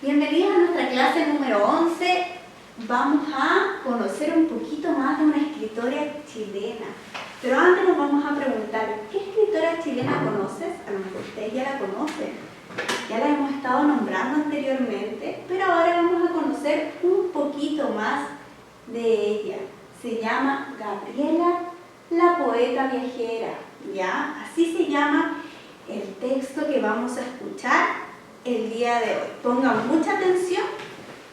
Bienvenidos a nuestra clase número 11. Vamos a conocer un poquito más de una escritora chilena. Pero antes nos vamos a preguntar, ¿qué escritora chilena conoces? A lo mejor ustedes ya la conocen. Ya la hemos estado nombrando anteriormente, pero ahora vamos a conocer un poquito más de ella. Se llama Gabriela, la poeta viajera. ¿Ya? Así se llama el texto que vamos a escuchar el día de hoy. Pongan mucha atención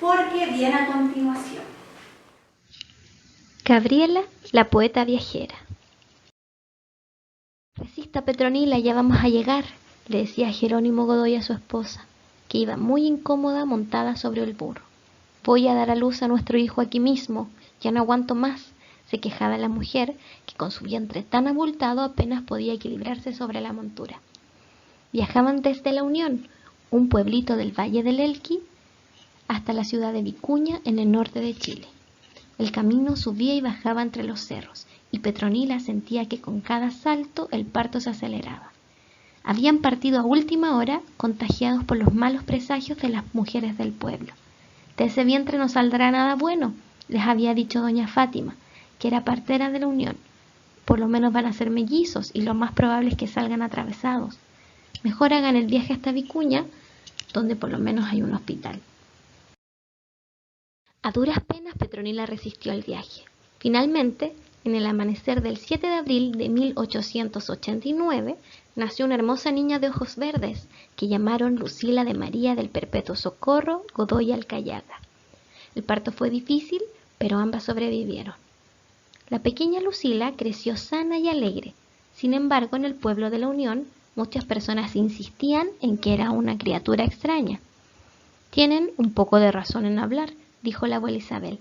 porque viene a continuación. Gabriela, la poeta viajera. Resista, Petronila, ya vamos a llegar, le decía Jerónimo Godoy a su esposa, que iba muy incómoda montada sobre el burro. Voy a dar a luz a nuestro hijo aquí mismo, ya no aguanto más, se quejaba la mujer, que con su vientre tan abultado apenas podía equilibrarse sobre la montura. Viajaban desde La Unión, un pueblito del Valle del Elqui, hasta la ciudad de Vicuña, en el norte de Chile. El camino subía y bajaba entre los cerros, y Petronila sentía que con cada salto el parto se aceleraba. Habían partido a última hora, contagiados por los malos presagios de las mujeres del pueblo. De ese vientre no saldrá nada bueno, les había dicho doña Fátima, que era partera de La Unión. Por lo menos van a ser mellizos, y lo más probable es que salgan atravesados. Mejor hagan el viaje hasta Vicuña, donde por lo menos hay un hospital. A duras penas Petronila resistió al viaje. Finalmente, en el amanecer del 7 de abril de 1889, nació una hermosa niña de ojos verdes, que llamaron Lucila de María del Perpetuo Socorro Godoy Alcayaga. El parto fue difícil, pero ambas sobrevivieron. La pequeña Lucila creció sana y alegre. Sin embargo, en el pueblo de La Unión, muchas personas insistían en que era una criatura extraña. Tienen un poco de razón en hablar, dijo la abuela Isabel.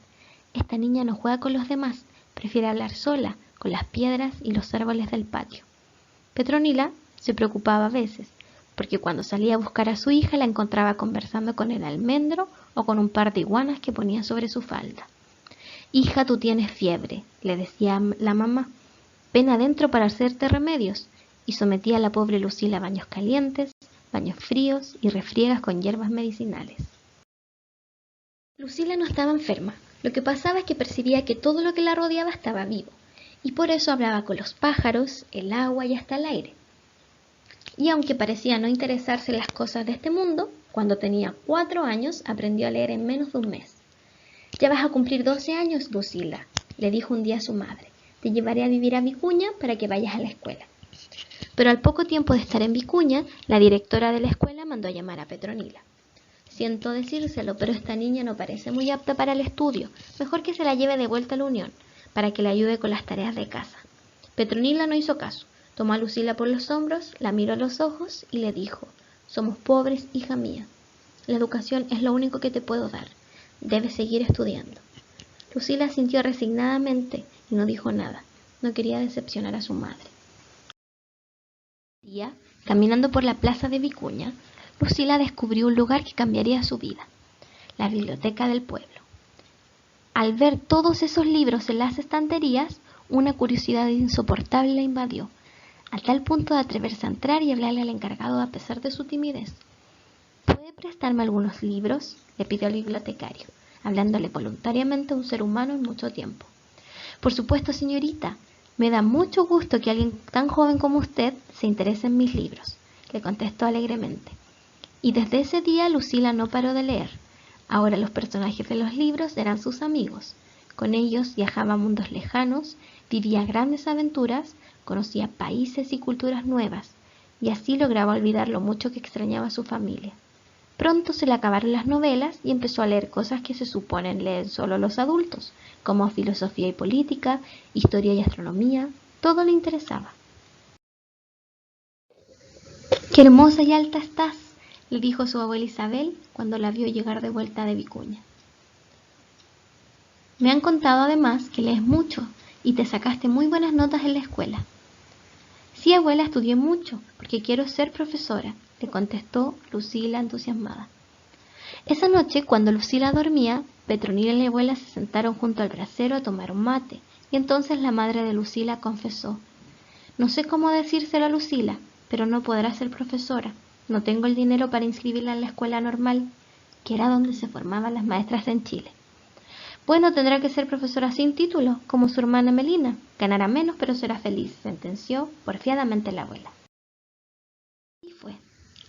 Esta niña no juega con los demás, prefiere hablar sola, con las piedras y los árboles del patio. Petronila se preocupaba a veces, porque cuando salía a buscar a su hija la encontraba conversando con el almendro o con un par de iguanas que ponía sobre su falda. «Hija, tú tienes fiebre», le decía la mamá. «Ven adentro para hacerte remedios», y sometía a la pobre Lucila a baños calientes, baños fríos y refriegas con hierbas medicinales. Lucila no estaba enferma. Lo que pasaba es que percibía que todo lo que la rodeaba estaba vivo, y por eso hablaba con los pájaros, el agua y hasta el aire. Y aunque parecía no interesarse en las cosas de este mundo, cuando tenía 4 años aprendió a leer en menos de un mes. «Ya vas a cumplir 12 años, Lucila», le dijo un día a su madre. «Te llevaré a vivir a Vicuña para que vayas a la escuela». Pero al poco tiempo de estar en Vicuña, la directora de la escuela mandó a llamar a Petronila. «Siento decírselo, pero esta niña no parece muy apta para el estudio. Mejor que se la lleve de vuelta a La Unión, para que le ayude con las tareas de casa». Petronila no hizo caso. Tomó a Lucila por los hombros, la miró a los ojos y le dijo: «Somos pobres, hija mía. La educación es lo único que te puedo dar. Debes seguir estudiando». Lucila asintió resignadamente y no dijo nada. No quería decepcionar a su madre. Un día, caminando por la plaza de Vicuña, Lucila descubrió un lugar que cambiaría su vida: la biblioteca del pueblo. Al ver todos esos libros en las estanterías, una curiosidad insoportable la invadió, a tal punto de atreverse a entrar y hablarle al encargado a pesar de su timidez. «¿Puede prestarme algunos libros?», le pidió al bibliotecario, hablándole voluntariamente a un ser humano en mucho tiempo. «Por supuesto, señorita. Me da mucho gusto que alguien tan joven como usted se interese en mis libros», le contestó alegremente. Y desde ese día Lucila no paró de leer. Ahora los personajes de los libros eran sus amigos. Con ellos viajaba a mundos lejanos, vivía grandes aventuras, conocía países y culturas nuevas, y así lograba olvidar lo mucho que extrañaba a su familia. Pronto se le acabaron las novelas y empezó a leer cosas que se suponen leen solo los adultos, como filosofía y política, historia y astronomía. Todo le interesaba. «Qué hermosa y alta estás», le dijo su abuela Isabel cuando la vio llegar de vuelta de Vicuña. «Me han contado además que lees mucho y te sacaste muy buenas notas en la escuela». «Sí, abuela, estudié mucho porque quiero ser profesora», le contestó Lucila entusiasmada. Esa noche, cuando Lucila dormía, Petronila y la abuela se sentaron junto al brasero a tomar un mate, y entonces la madre de Lucila confesó: «No sé cómo decírselo a Lucila, pero no podrá ser profesora. No tengo el dinero para inscribirla en la escuela normal. que era donde se formaban las maestras en Chile. Bueno, tendrá que ser profesora sin título, como su hermana Melina. Ganará menos, pero será feliz, sentenció porfiadamente la abuela. Y fue.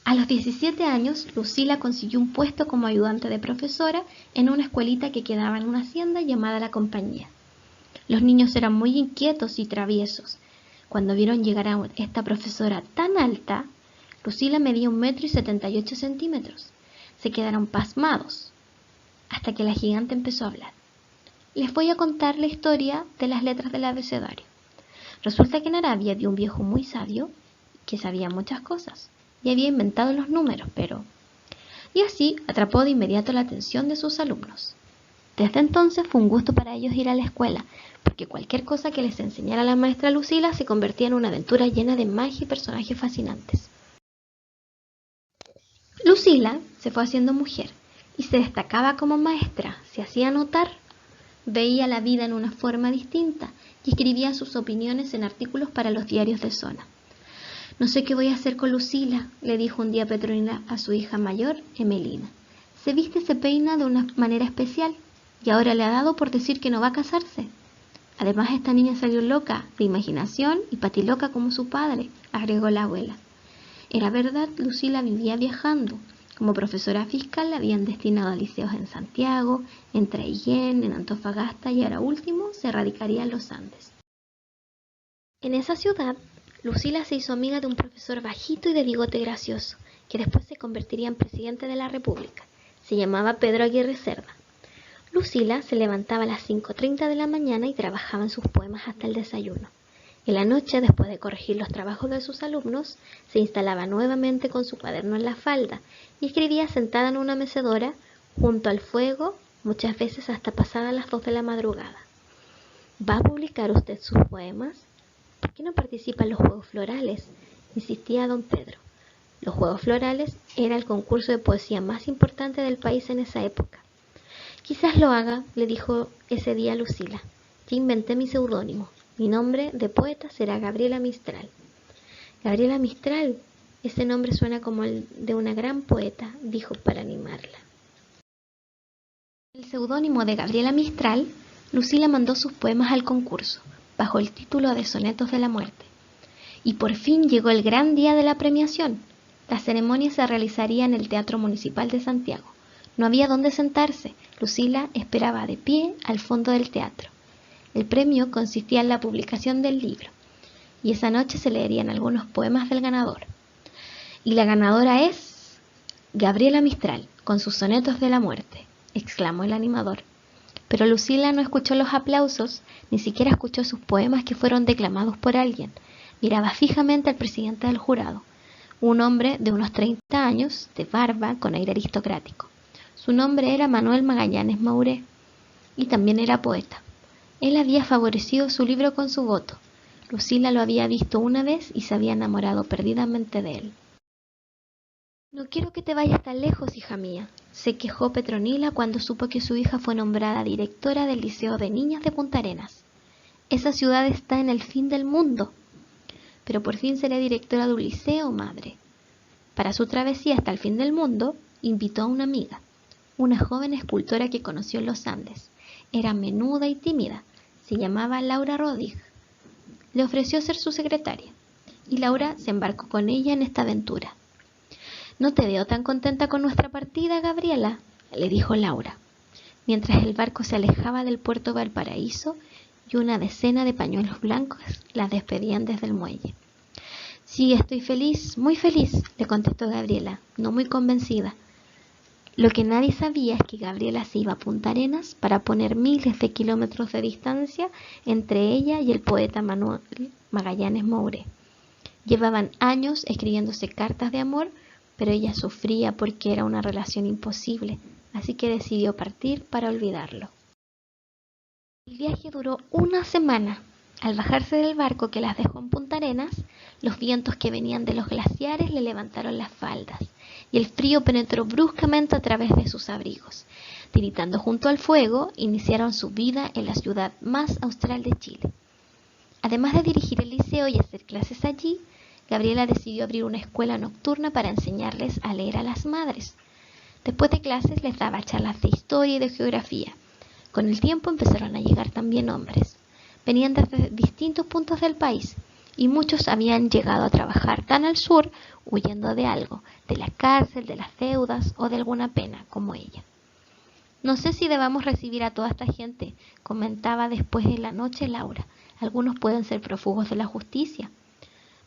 A los 17 años, Lucila consiguió un puesto como ayudante de profesora en una escuelita que quedaba en una hacienda llamada La Compañía. Los niños eran muy inquietos y traviesos. Cuando vieron llegar a esta profesora tan alta, Lucila medía 1,78 m. Se quedaron pasmados, hasta que la gigante empezó a hablar. Les voy a contar la historia de las letras del abecedario. Resulta que en Arabia había un viejo muy sabio que sabía muchas cosas y había inventado los números, Y así atrapó de inmediato la atención de sus alumnos. Desde entonces fue un gusto para ellos ir a la escuela, porque cualquier cosa que les enseñara la maestra Lucila se convertía en una aventura llena de magia y personajes fascinantes. Lucila se fue haciendo mujer y se destacaba como maestra, se hacía notar. Veía la vida en una forma distinta y escribía sus opiniones en artículos para los diarios de zona. No sé qué voy a hacer con Lucila, le dijo un día Petronila a su hija mayor, Emelina. Se viste y se peina de una manera especial y ahora le ha dado por decir que no va a casarse. Además, esta niña salió loca de imaginación y patiloca como su padre, agregó la abuela. Era verdad, Lucila vivía viajando. Como profesora fiscal la habían destinado a liceos en Santiago, en Traillén, en Antofagasta y ahora último se radicaría en los Andes. En esa ciudad, Lucila se hizo amiga de un profesor bajito y de bigote gracioso, que después se convertiría en presidente de la República. Se llamaba Pedro Aguirre Cerda. Lucila se levantaba a las 5:30 de la mañana y trabajaba en sus poemas hasta el desayuno. En la noche, después de corregir los trabajos de sus alumnos, se instalaba nuevamente con su cuaderno en la falda y escribía sentada en una mecedora junto al fuego, muchas veces hasta pasadas las 2 de la madrugada. ¿Va a publicar usted sus poemas? ¿Por qué no participa en los Juegos Florales?, insistía don Pedro. Los Juegos Florales era el concurso de poesía más importante del país en esa época. Quizás lo haga, le dijo ese día Lucila. Ya inventé mi seudónimo. Mi nombre de poeta será Gabriela Mistral. Gabriela Mistral, ese nombre suena como el de una gran poeta, dijo para animarla. El seudónimo de Gabriela Mistral, Lucila mandó sus poemas al concurso, bajo el título de Sonetos de la Muerte. Y por fin llegó el gran día de la premiación. La ceremonia se realizaría en el Teatro Municipal de Santiago. No había dónde sentarse. Lucila esperaba de pie al fondo del teatro. El premio consistía en la publicación del libro, y esa noche se leerían algunos poemas del ganador. Y la ganadora es Gabriela Mistral, con sus Sonetos de la Muerte, exclamó el animador. Pero Lucila no escuchó los aplausos, ni siquiera escuchó sus poemas que fueron declamados por alguien. Miraba fijamente al presidente del jurado, un hombre de unos 30 años, de barba, con aire aristocrático. Su nombre era Manuel Magallanes Mauré, y también era poeta. Él había favorecido su libro con su voto. Lucila lo había visto una vez y se había enamorado perdidamente de él. No quiero que te vayas tan lejos, hija mía, se quejó Petronila cuando supo que su hija fue nombrada directora del Liceo de Niñas de Punta Arenas. Esa ciudad está en el fin del mundo. Pero por fin seré directora de un liceo, madre. Para su travesía hasta el fin del mundo, invitó a una amiga, una joven escultora que conoció en los Andes. Era menuda y tímida. Se llamaba Laura Rodig. Le ofreció ser su secretaria, y Laura se embarcó con ella en esta aventura. «No te veo tan contenta con nuestra partida, Gabriela», le dijo Laura, mientras el barco se alejaba del puerto Valparaíso y una decena de pañuelos blancos la despedían desde el muelle. «Sí, estoy feliz, muy feliz», le contestó Gabriela, no muy convencida. Lo que nadie sabía es que Gabriela se iba a Punta Arenas para poner miles de kilómetros de distancia entre ella y el poeta Manuel Magallanes Mauré. Llevaban años escribiéndose cartas de amor, pero ella sufría porque era una relación imposible, así que decidió partir para olvidarlo. El viaje duró una semana. Al bajarse del barco que las dejó en Punta Arenas, los vientos que venían de los glaciares le levantaron las faldas, y el frío penetró bruscamente a través de sus abrigos. Tiritando junto al fuego, iniciaron su vida en la ciudad más austral de Chile. Además de dirigir el liceo y hacer clases allí, Gabriela decidió abrir una escuela nocturna para enseñarles a leer a las madres. Después de clases les daba charlas de historia y de geografía. Con el tiempo empezaron a llegar también hombres. Venían desde distintos puntos del país y muchos habían llegado a trabajar tan al sur huyendo de algo, de la cárcel, de las deudas o de alguna pena, como ella. No sé si debamos recibir a toda esta gente, comentaba después de la noche Laura. Algunos pueden ser prófugos de la justicia,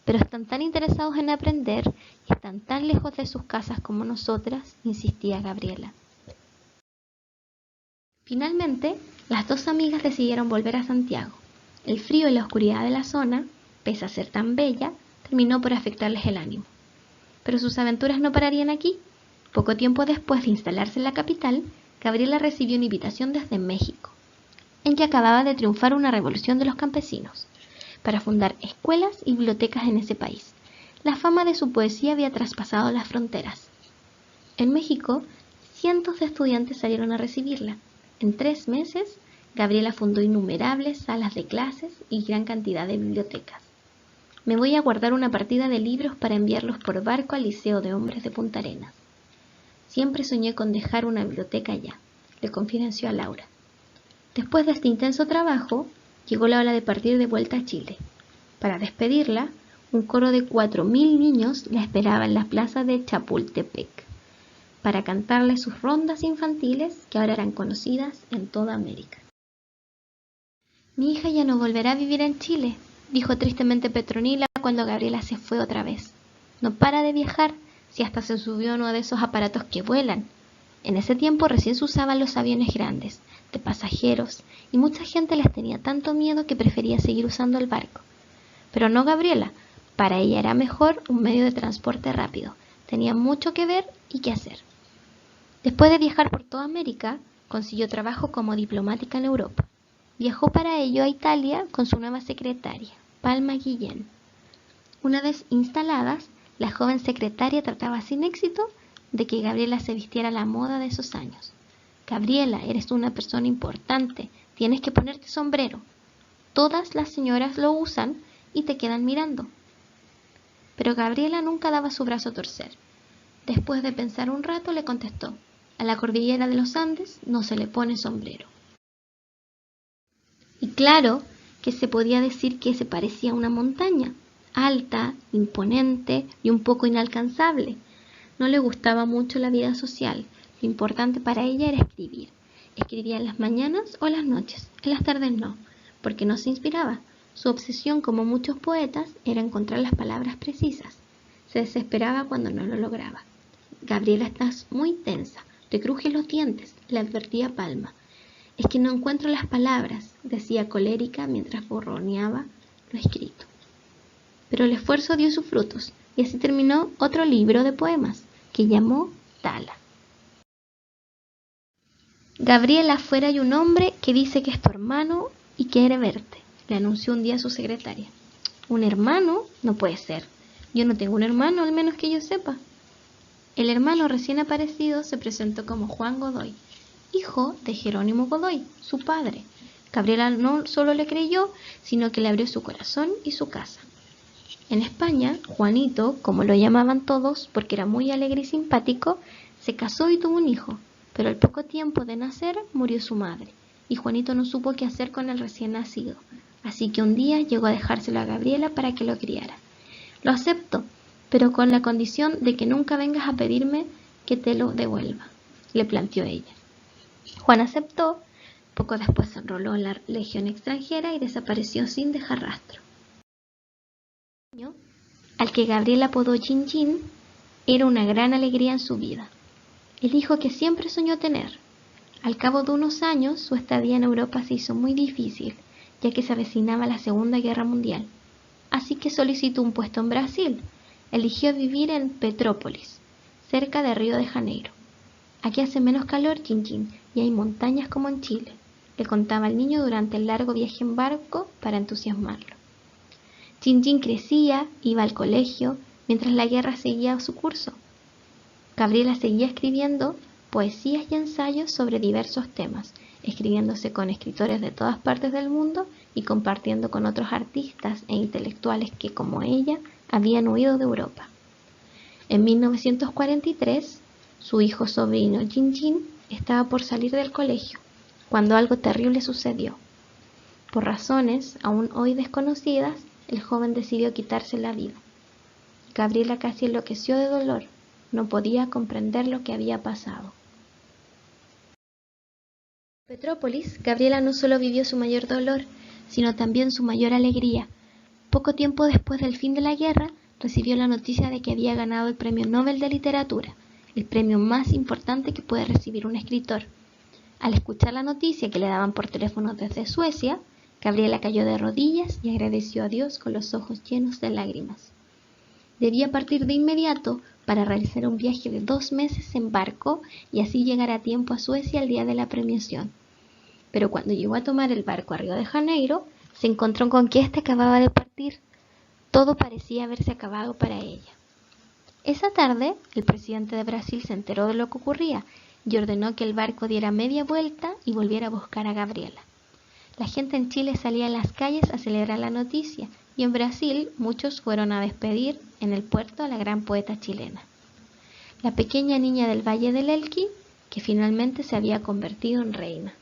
pero están tan interesados en aprender y están tan lejos de sus casas como nosotras, insistía Gabriela. Finalmente, las dos amigas decidieron volver a Santiago. El frío y la oscuridad de la zona, pese a ser tan bella, terminó por afectarles el ánimo. Pero sus aventuras no pararían aquí. Poco tiempo después de instalarse en la capital, Gabriela recibió una invitación desde México, en que acababa de triunfar una revolución de los campesinos, para fundar escuelas y bibliotecas en ese país. La fama de su poesía había traspasado las fronteras. En México, cientos de estudiantes salieron a recibirla. En 3 meses, Gabriela fundó innumerables salas de clases y gran cantidad de bibliotecas. Me voy a guardar una partida de libros para enviarlos por barco al Liceo de Hombres de Punta Arenas. Siempre soñé con dejar una biblioteca allá, le confidenció a Laura. Después de este intenso trabajo, llegó la hora de partir de vuelta a Chile. Para despedirla, un coro de 4.000 niños la esperaba en la plaza de Chapultepec, para cantarle sus rondas infantiles que ahora eran conocidas en toda América. Mi hija ya no volverá a vivir en Chile, dijo tristemente Petronila cuando Gabriela se fue otra vez. No para de viajar, si hasta se subió a uno de esos aparatos que vuelan. En ese tiempo recién se usaban los aviones grandes, de pasajeros, y mucha gente les tenía tanto miedo que prefería seguir usando el barco. Pero no Gabriela, para ella era mejor un medio de transporte rápido, tenía mucho que ver y que hacer. Después de viajar por toda América, consiguió trabajo como diplomática en Europa. Viajó para ello a Italia con su nueva secretaria, Palma Guillén. Una vez instaladas, la joven secretaria trataba sin éxito de que Gabriela se vistiera a la moda de esos años. Gabriela, eres una persona importante, tienes que ponerte sombrero. Todas las señoras lo usan y te quedan mirando. Pero Gabriela nunca daba su brazo a torcer. Después de pensar un rato, le contestó: a la cordillera de los Andes no se le pone sombrero. Y claro que se podía decir que se parecía a una montaña, alta, imponente y un poco inalcanzable. No le gustaba mucho la vida social. Lo importante para ella era escribir. Escribía en las mañanas o las noches, en las tardes no, porque no se inspiraba. Su obsesión, como muchos poetas, era encontrar las palabras precisas. Se desesperaba cuando no lo lograba. Gabriela, estás muy tensa, te crujen los dientes, le advertía Palma. Es que no encuentro las palabras, decía colérica mientras borroneaba lo escrito. Pero el esfuerzo dio sus frutos, y así terminó otro libro de poemas, que llamó Tala. Gabriela, afuera hay un hombre que dice que es tu hermano y quiere verte, le anunció un día a su secretaria. ¿Un hermano? No puede ser. Yo no tengo un hermano, al menos que yo sepa. El hermano recién aparecido se presentó como Juan Godoy, hijo de Jerónimo Godoy, su padre. Gabriela no solo le creyó, sino que le abrió su corazón y su casa. En España, Juanito, como lo llamaban todos porque era muy alegre y simpático, se casó y tuvo un hijo, pero al poco tiempo de nacer murió su madre, y Juanito no supo qué hacer con el recién nacido, así que un día llegó a dejárselo a Gabriela para que lo criara. Lo acepto, pero con la condición de que nunca vengas a pedirme que te lo devuelva, le planteó ella. Juan aceptó. Poco después se enroló en la Legión extranjera y desapareció sin dejar rastro. El niño, al que Gabriela apodó Chin Chin, era una gran alegría en su vida, el hijo que siempre soñó tener. Al cabo de unos años, su estadía en Europa se hizo muy difícil, ya que se avecinaba la Segunda Guerra Mundial. Así que solicitó un puesto en Brasil. Eligió vivir en Petrópolis, cerca de Río de Janeiro. Aquí hace menos calor, Chin Chin, y hay montañas como en Chile, le contaba al niño durante el largo viaje en barco para entusiasmarlo. Chin Chin crecía, iba al colegio, mientras la guerra seguía su curso. Gabriela seguía escribiendo poesías y ensayos sobre diversos temas, escribiéndose con escritores de todas partes del mundo y compartiendo con otros artistas e intelectuales que, como ella, habían huido de Europa. En 1943, su hijo sobrino Jin Jin estaba por salir del colegio, cuando algo terrible sucedió. Por razones aún hoy desconocidas, el joven decidió quitarse la vida. Gabriela casi enloqueció de dolor, no podía comprender lo que había pasado. En Petrópolis, Gabriela no solo vivió su mayor dolor, sino también su mayor alegría. Poco tiempo después del fin de la guerra, recibió la noticia de que había ganado el Premio Nobel de Literatura, el premio más importante que puede recibir un escritor. Al escuchar la noticia que le daban por teléfono desde Suecia, Gabriela cayó de rodillas y agradeció a Dios con los ojos llenos de lágrimas. Debía partir de inmediato para realizar un viaje de 2 meses en barco y así llegar a tiempo a Suecia el día de la premiación. Pero cuando llegó a tomar el barco a Río de Janeiro, se encontró con que éste acababa de partir. Todo parecía haberse acabado para ella. Esa tarde, el presidente de Brasil se enteró de lo que ocurría y ordenó que el barco diera media vuelta y volviera a buscar a Gabriela. La gente en Chile salía a las calles a celebrar la noticia y en Brasil muchos fueron a despedir en el puerto a la gran poeta chilena, la pequeña niña del Valle del Elqui, que finalmente se había convertido en reina.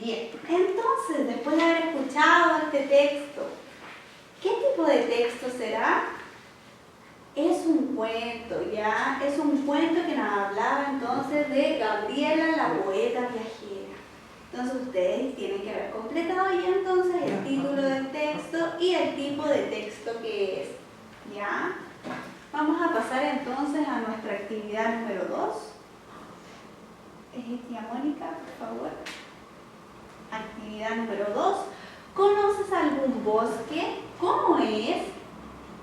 Bien, entonces, después de haber escuchado este texto, ¿qué tipo de texto será? Es un cuento, ¿ya? Es un cuento que nos hablaba entonces de Gabriela, la poeta viajera. Entonces ustedes tienen que haber completado ya entonces el título del texto y el tipo de texto que es, ¿ya? Vamos a pasar entonces a nuestra actividad número 2. Tía Mónica, por favor. Actividad número 2. ¿Conoces algún bosque? ¿Cómo es?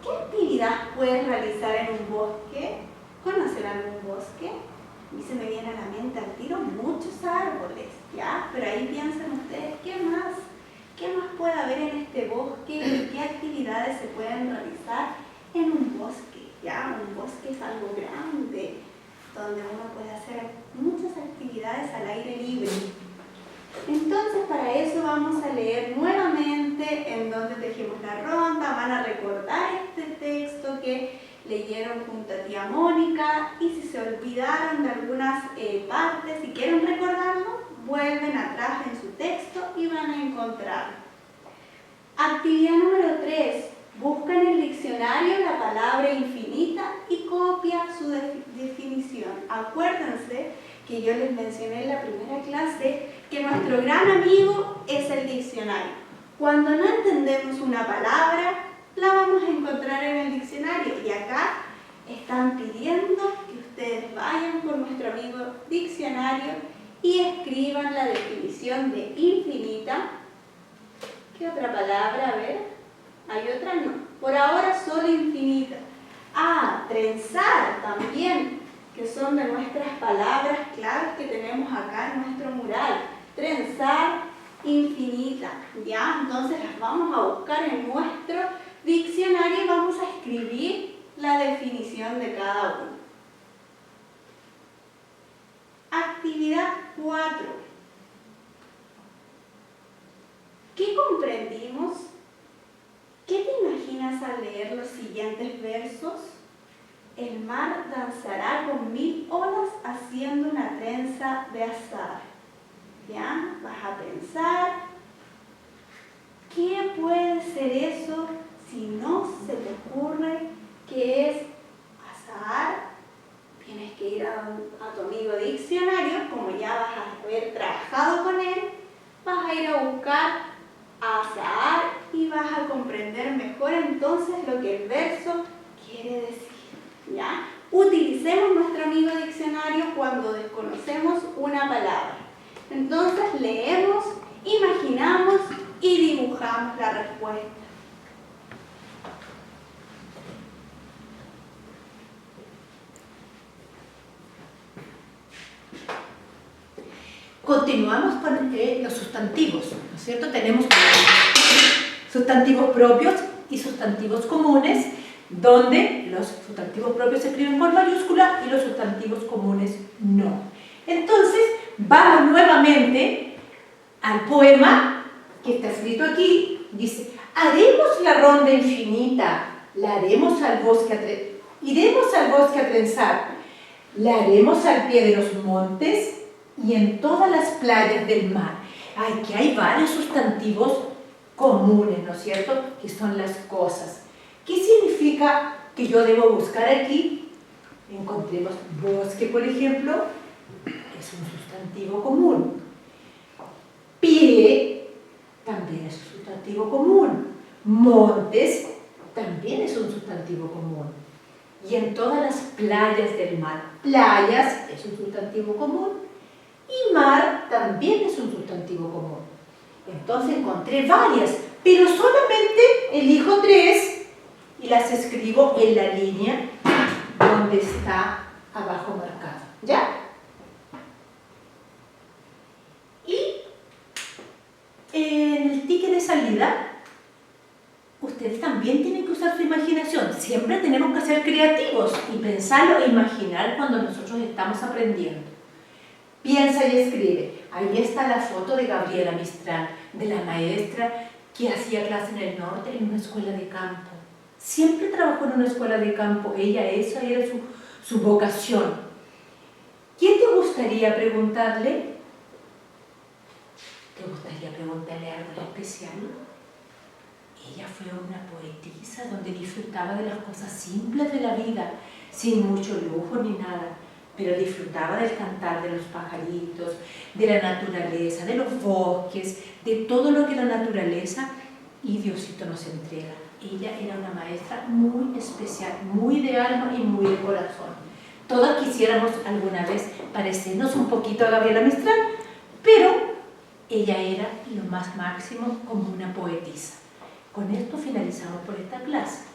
¿Qué actividad puedes realizar en un bosque? ¿Conocen algún bosque? A mí se me viene a la mente al tiro muchos árboles, ¿ya? Pero ahí piensen ustedes, ¿qué más? ¿Qué más puede haber en este bosque? ¿Y qué actividades se pueden realizar en un bosque? ¿Ya? Un bosque es algo grande, donde uno puede hacer muchas actividades al aire libre. Entonces, para eso vamos a leer nuevamente en donde tejimos la ronda, van a recordar este texto que leyeron junto a tía Mónica y si se olvidaron de algunas partes, si quieren recordarlo, vuelven atrás en su texto y van a encontrarlo. Actividad número 3. Busca en el diccionario la palabra infinita y copia su definición. Acuérdense que yo les mencioné en la primera clase que nuestro gran amigo es el diccionario. Cuando no entendemos una palabra, la vamos a encontrar en el diccionario. Y acá están pidiendo que ustedes vayan con nuestro amigo diccionario y escriban la definición de infinita. ¿Qué otra palabra? A ver, ¿hay otra? No. Por ahora solo infinita. Trenzar también, que son de nuestras palabras claves que tenemos acá en nuestro mural. Trenzar, infinita, ¿ya? Entonces las vamos a buscar en nuestro diccionario y vamos a escribir la definición de cada uno. Actividad 4. ¿Qué comprendimos? ¿Qué te imaginas al leer los siguientes versos? El mar danzará con 1000 olas haciendo una trenza de azar. ¿Ya? Vas a pensar, ¿qué puede ser eso si no se te ocurre qué es azar? Tienes que ir a tu amigo diccionario, como ya vas a haber trabajado con él, vas a ir a buscar azar y vas a comprender mejor entonces lo que el verso quiere decir. ¿Ya? Utilicemos nuestro amigo diccionario cuando desconocemos una palabra. Entonces leemos, imaginamos y dibujamos la respuesta. Continuamos con los sustantivos, ¿no es cierto? Tenemos sustantivos propios y sustantivos comunes, donde los sustantivos propios se escriben con mayúscula y los sustantivos comunes no. Entonces, vamos nuevamente al poema que está escrito aquí, dice, haremos la ronda infinita, la haremos al bosque iremos al bosque a trenzar, la haremos al pie de los montes y en todas las playas del mar. Aquí hay varios sustantivos comunes, ¿no es cierto?, que son las cosas. ¿Qué significa que yo debo buscar aquí? Encontremos bosque, por ejemplo, es un sustantivo común. Pie también es un sustantivo común. Montes también es un sustantivo común. Y en todas las playas del mar. Playas es un sustantivo común y mar también es un sustantivo común. Entonces encontré varias, pero solamente elijo 3 y las escribo en la línea donde está abajo marcado. ¿Ya? Y en el ticket de salida, ustedes también tienen que usar su imaginación. Siempre tenemos que ser creativos y pensarlo e imaginar cuando nosotros estamos aprendiendo. Piensa y escribe. Ahí está la foto de Gabriela Mistral, de la maestra que hacía clase en el norte en una escuela de campo. Siempre trabajó en una escuela de campo. Esa era su vocación. ¿Quién te gustaría preguntarle? ¿Te gustaría preguntarle algo en especial? Ella fue una poetisa donde disfrutaba de las cosas simples de la vida, sin mucho lujo ni nada, pero disfrutaba del cantar de los pajaritos, de la naturaleza, de los bosques, de todo lo que la naturaleza y Diosito nos entrega. Ella era una maestra muy especial, muy de alma y muy de corazón. Todas quisiéramos alguna vez parecernos un poquito a Gabriela Mistral, pero ella era lo más máximo como una poetisa. Con esto finalizamos por esta clase.